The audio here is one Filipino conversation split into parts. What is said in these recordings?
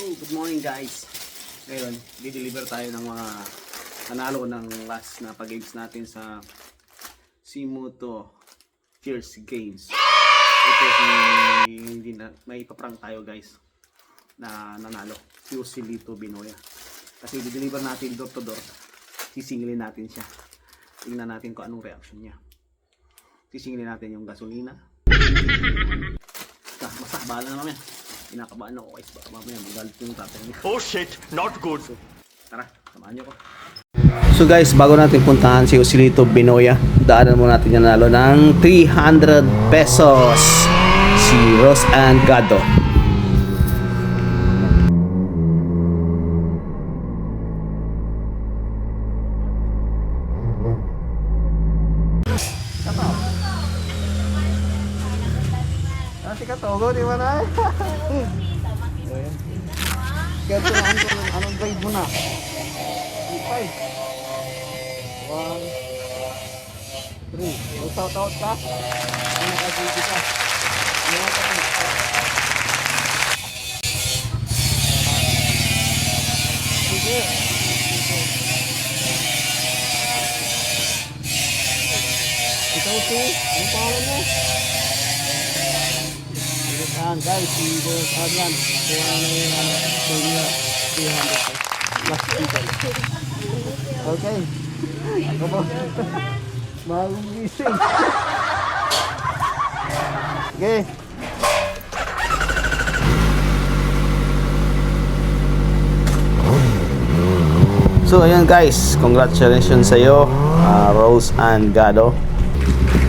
Good morning guys. Ngayon, di-deliver tayo ng mga nanalo ng last na pag-games natin sa Simuto Cheers Games. Ito hindi na may ipaprank tayo guys na nanalo. Si Joselito Binoya. Kasi di-deliver natin door to door. Sisingilin natin siya. Tingnan natin kung anong reaction niya. Sisingilin natin yung gasolina. Basta, bahala na naman yan. Kinakabaan ako guys, baka mamaya magalit yung tatay niya. Oh shit, not good. So, tara, samahan niyo ko. So guys, bago natin puntahan si Joselito Binoya, daanan mo natin yung nanalo ng 300 pesos. Si Rose and Gado. Katogo, di ba na? Kaya ito na anong grade mo na? 5 1 3 Utaw-taot ka? Ano naka-grade ka? Ano naka-grade? Sige. Ikaw si? Anong pangalan mo? Yan guys, si Boss Adrian, kuha na yung last speaker. Okay. Ako ba? Bagong gising. Okay. So ayan guys, congratulations sa iyo, Rose and Gado.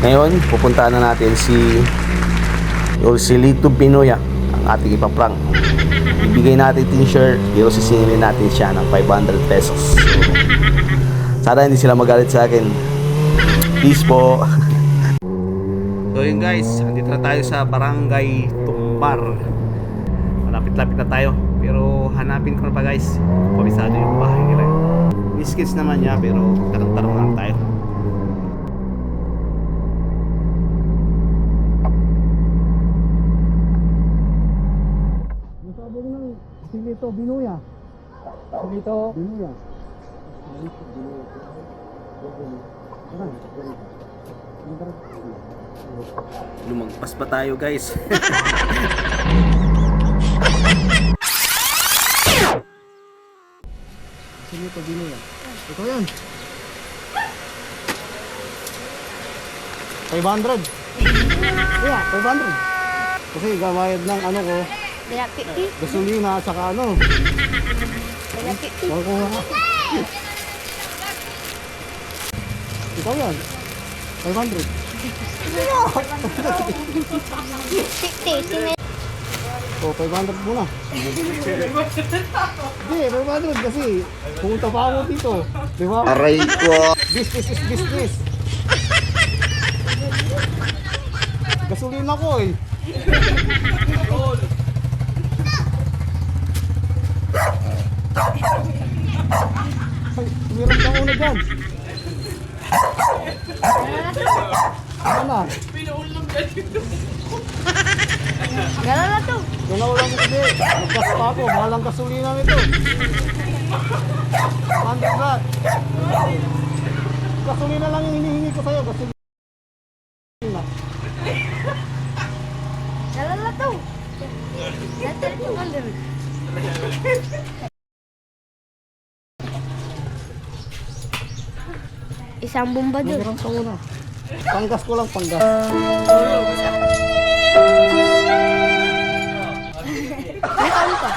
Ngayon, pupuntahan na natin si Joselito Binoya, ang ating ipaprank. Ibigay natin t-shirt, pero sisingilin natin siya ng 500 pesos. Sana hindi sila magalit sa akin. Please po. So yun guys, andito na tayo sa Barangay Tumbar. Malapit-lapit na tayo, pero hanapin ko na pa guys. Pabisado yung bahay nila. Biscuits naman niya, pero tarong-tarong lang tayo. Joselito Binoya. Joselito Binoya. Lumagpas pa tayo guys. Joselito Binoya. Ito yan. 500. Yeah, 500. Kasi gamayad ng ano ko, gasolina at saka ano. Wala ko nga. Ikaw yan. 500. Oh, 500 muna. Hindi, 500 kasi pumunta pa ako dito. Diba? Aray ko. Business is business. Gasolina ko eh. Ay, meron kang una dyan. Ano na? Gano'n na to. Ganaw lang hindi. Nagkas pa ako. Mahal ang gasolina nito. 100 baht. Gasolina lang yung hinihingi ko sa'yo. Gasolina. Gano'n na to. Natin ito ulit. Isang bomba doon. Meron ka muna. Panggas ko lang, panggas. Nakaon ka.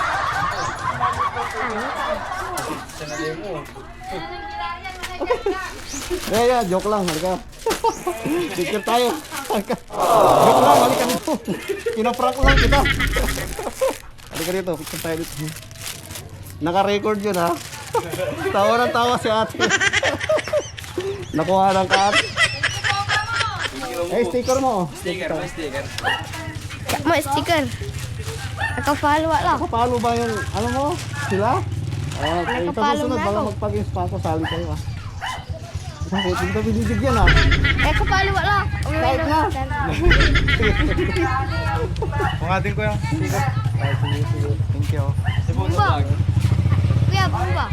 Yeah, joke lang. Halika. Picture tayo. Halika. Joke lang, halika dito. Pinaprank lang kita. Halika dito, picture tayo dito. Naka-record yun ha. Tawa ng tawa si ate. Nakuha ng kat. Eh, sticker mo. Kaya mo, sticker. Nakapalo lang. Nakapalo ba yung, ano mo? Sila? Okay, sa Nakapalo susunod, na baka ako. magpag-ins pa ako, sali kayo ha. Bakit? Hindi ka binibigyan ha. Eh, kapalo lang. Kahit na. Sana. Pangatin ko yan. Sige. Thank you. Bumba. Kuya, bumba.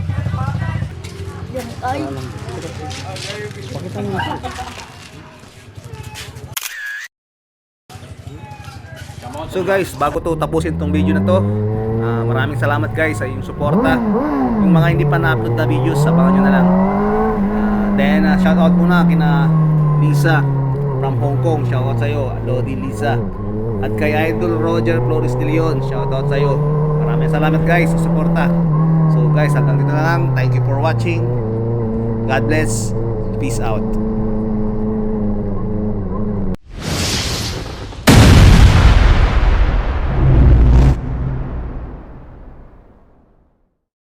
Ay. Pakita mo na. So guys, bago to tapusin tong video na to, maraming salamat guys sa inyong suporta. Yung mga hindi pa na-upload na videos, sabangan nyo na lang. Then shoutout muna kina Lisa from Hong Kong, shoutout sa'yo, Lodi Lisa. At kay Idol Roger Flores de Leon, shoutout sa'yo. Maraming salamat guys sa suporta. So guys, hanggang dito na lang. Thank you for watching. God bless. Peace out.